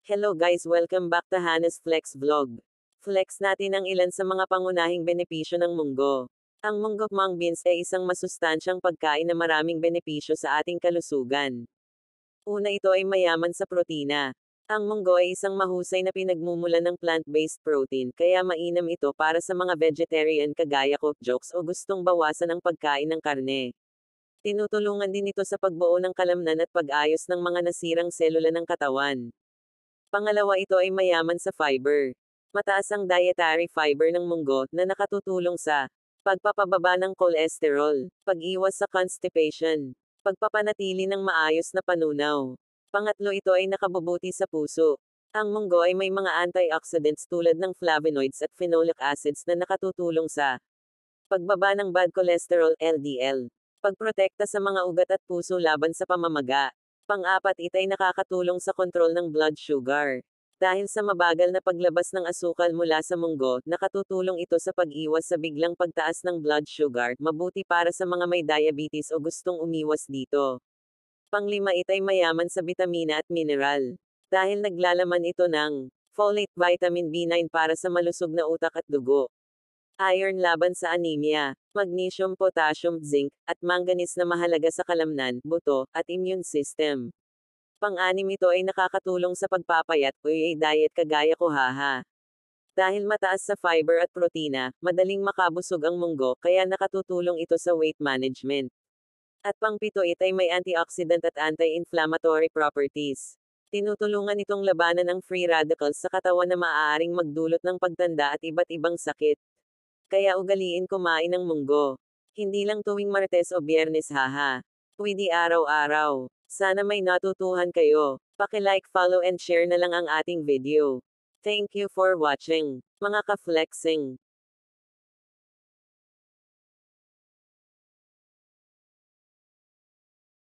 Hello guys, welcome back to Hannah's Flex Vlog. Flex natin ang ilan sa mga pangunahing benepisyo ng munggo. Ang munggo mung beans ay isang masustansyang pagkain na maraming benepisyo sa ating kalusugan. Una, ito ay mayaman sa protina. Ang munggo ay isang mahusay na pinagmumulan ng plant-based protein, kaya mainam ito para sa mga vegetarian kagaya ko, jokes o gustong bawasan ang pagkain ng karne. Tinutulungan din ito sa pagbuo ng kalamnan at pag-ayos ng mga nasirang selula ng katawan. Pangalawa, ito ay mayaman sa fiber. Mataas ang dietary fiber ng munggo na nakatutulong sa pagpapababa ng cholesterol, pag-iwas sa constipation, pagpapanatili ng maayos na panunaw. Pangatlo, ito ay nakabubuti sa puso. Ang munggo ay may mga antioxidants tulad ng flavonoids at phenolic acids na nakatutulong sa pagbaba ng bad cholesterol (LDL), pagprotekta sa mga ugat at puso laban sa pamamaga. Pang-apat, ito ay nakakatulong sa kontrol ng blood sugar. Dahil sa mabagal na paglabas ng asukal mula sa munggo, nakatutulong ito sa pag-iwas sa biglang pagtaas ng blood sugar, mabuti para sa mga may diabetes o gustong umiwas dito. Panglima, ito ay mayaman sa bitamina at mineral. Dahil naglalaman ito ng folate, vitamin B9 para sa malusog na utak at dugo, iron laban sa anemia, magnesium, potassium, zinc, at manganese na mahalaga sa kalamnan, buto, at immune system. Pang-anim, ito ay nakakatulong sa pagpapayat o diet kagaya ko haha. Dahil mataas sa fiber at protina, madaling makabusog ang munggo, kaya nakatutulong ito sa weight management. At pang-pito, ito ay may antioxidant at anti-inflammatory properties. Tinutulungan itong labanan ang free radicals sa katawan na maaaring magdulot ng pagtanda at iba't ibang sakit. Kaya ugaliin kumain ng munggo. Hindi lang tuwing Martes o Biyernes haha. Pwede araw-araw. Sana may natutuhan kayo. Paki-like, follow and share na lang ang ating video. Thank you for watching, mga ka-flexing.